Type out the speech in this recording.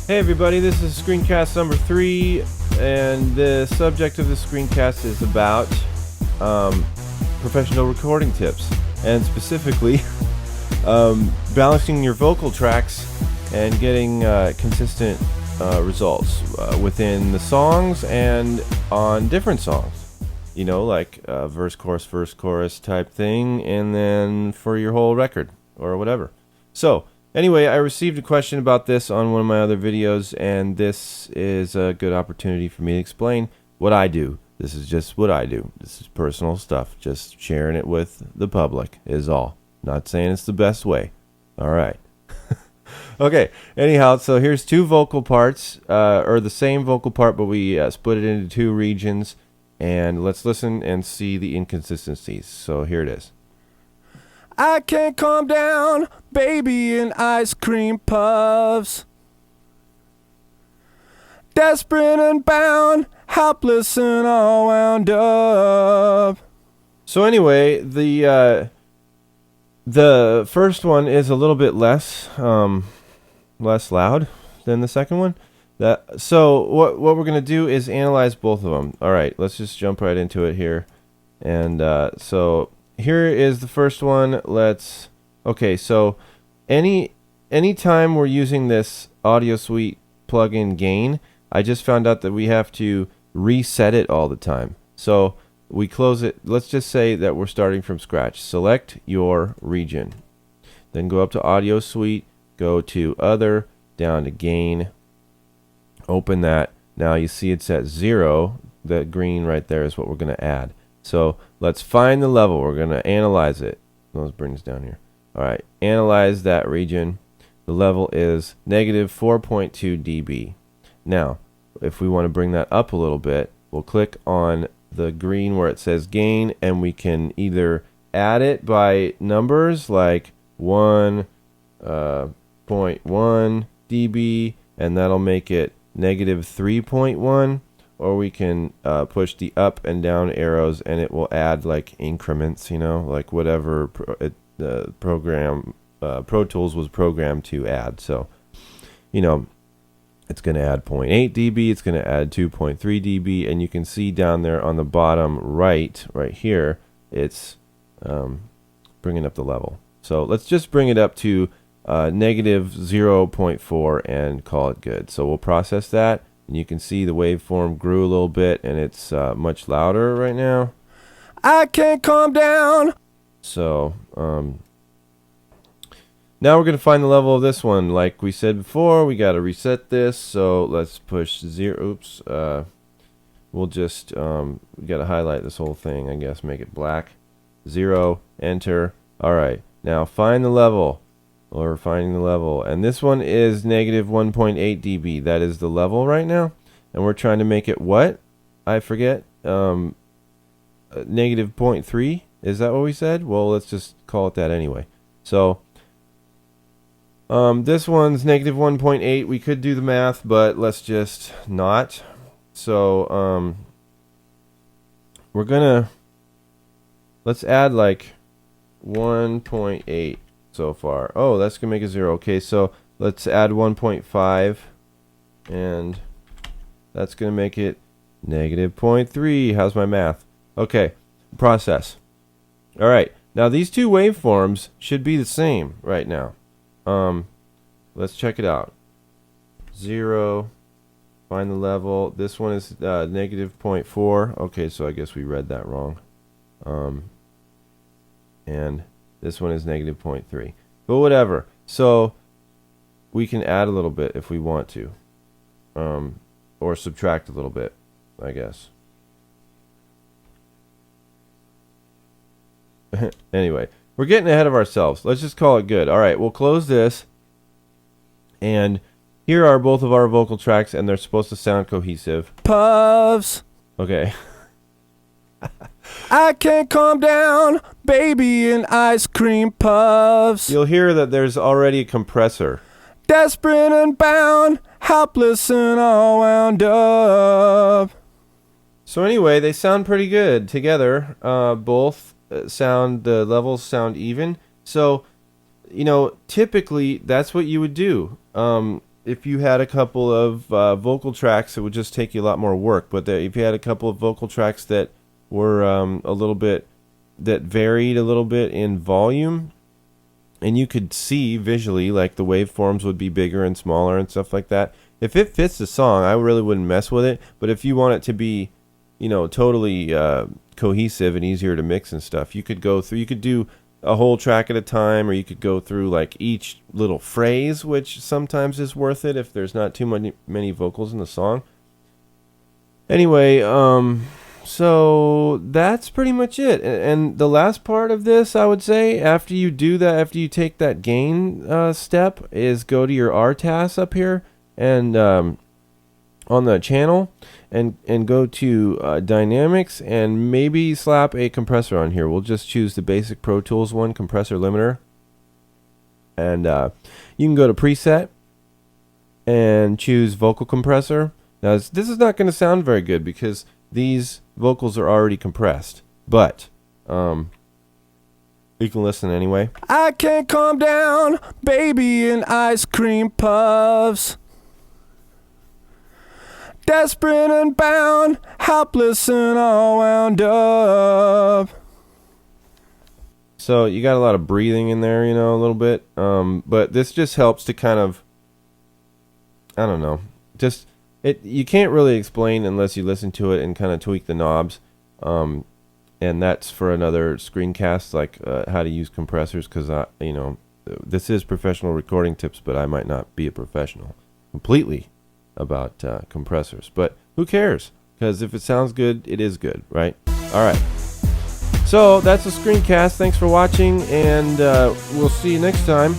Hey everybody, this is screencast number 3, and the subject of the screencast is about professional recording tips, and specifically balancing your vocal tracks and getting consistent results within the songs and on different songs. You know, like verse, chorus type thing, and then for your whole record or whatever. So, anyway, I received a question about this on one of my other videos, and this is a good opportunity for me to explain what I do. This is just what I do. This is personal stuff. Just sharing it with the public is all. Not saying it's the best way. All right. Okay, anyhow, so here's two vocal parts, or the same vocal part, but we split it into two regions, and let's listen and see the inconsistencies. So here it is. I can't calm down, baby, in ice cream puffs. Desperate and bound, helpless and all wound up. So anyway, the first one is a little bit less loud than the second one. So what we're gonna do is analyze both of them. All right, let's just jump right into it here, and so. Here is the first one. Okay, so anytime we're using this Audio Suite plugin gain, I just found out that we have to reset it all the time. So we close it. Let's just say that we're starting from scratch. Select your region. Then go up to Audio Suite, go to Other, down to Gain. Open that. Now you see it's at 0. The green right there is what we're going to add. So let's find the level. We're going to analyze it. Let's bring this down here. All right, analyze that region. The level is negative 4.2 dB. Now, if we want to bring that up a little bit, we'll click on the green where it says gain, and we can either add it by numbers like 1.1 dB, and that'll make it negative 3.1. Or we can push the up and down arrows, and it will add like increments, you know, like whatever the program Pro Tools was programmed to add. So, you know, it's going to add 0.8 dB, it's going to add 2.3 dB, and you can see down there on the bottom right here, it's bringing up the level. So let's just bring it up to negative 0.4 and call it good. So we'll process that. And you can see the waveform grew a little bit, and it's much louder right now. I can't calm down. So now we're going to find the level of this one. Like we said before, we got to reset this. So let's push 0. Oops. We'll just we got to highlight this whole thing, I guess. Make it black. 0. Enter. All right. Now find the level. Or finding the level, and this one is negative 1.8 dB. That is the level right now, and we're trying to make it what? I forget. Negative 0.3. Is that what we said? Well, let's just call it that anyway. So this one's negative 1.8. We could do the math, but let's just not. So let's add like 1.8 so far. Oh, that's gonna make it 0. Okay, so let's add 1.5, and that's gonna make it negative 0.3. How's my math? Okay, process. All right, now these two waveforms should be the same right now. Let's check it out. 0. Find the level. This one is negative 0.4. Okay, so I guess we read that wrong. And this one is negative 0.3. But whatever. So we can add a little bit if we want to. Or subtract a little bit, I guess. Anyway, we're getting ahead of ourselves. Let's just call it good. All right, we'll close this. And here are both of our vocal tracks, and they're supposed to sound cohesive. Puffs. Okay. I can't calm down, baby, in ice cream puffs. You'll hear that there's already a compressor. Desperate and bound, helpless and all wound up. So anyway, they sound pretty good together. Both the levels sound even. So, you know, typically that's what you would do. if you had a couple of vocal tracks, it would just take you a lot more work. But if you had a couple of vocal tracks that were a little bit, that varied a little bit in volume, and you could see visually, like the waveforms would be bigger and smaller and stuff like that. If it fits the song, I really wouldn't mess with it. But if you want it to be, totally cohesive and easier to mix and stuff, you could go through, you could do a whole track at a time, or you could go through like each little phrase, which sometimes is worth it if there's not too many vocals in the song. Anyway, so that's pretty much it. And the last part of this, I would say, after you do that, after you take that gain step, is go to your RTAS up here and on the channel, and go to dynamics, and maybe slap a compressor on here. We'll just choose the basic Pro Tools one, compressor limiter. And you can go to preset and choose vocal compressor. Now this is not going to sound very good because these vocals are already compressed, but you can listen anyway. I can't calm down, baby, in ice cream puffs. Desperate and bound, helpless and all wound up. So you got a lot of breathing in there, a little bit. But this just helps to kind of, I don't know, just you can't really explain unless you listen to it and kind of tweak the knobs. And that's for another screencast, like how to use compressors, because this is professional recording tips, but I might not be a professional completely about compressors, but who cares, because if it sounds good, it is good, right? All right, so that's a screencast. Thanks for watching, and we'll see you next time.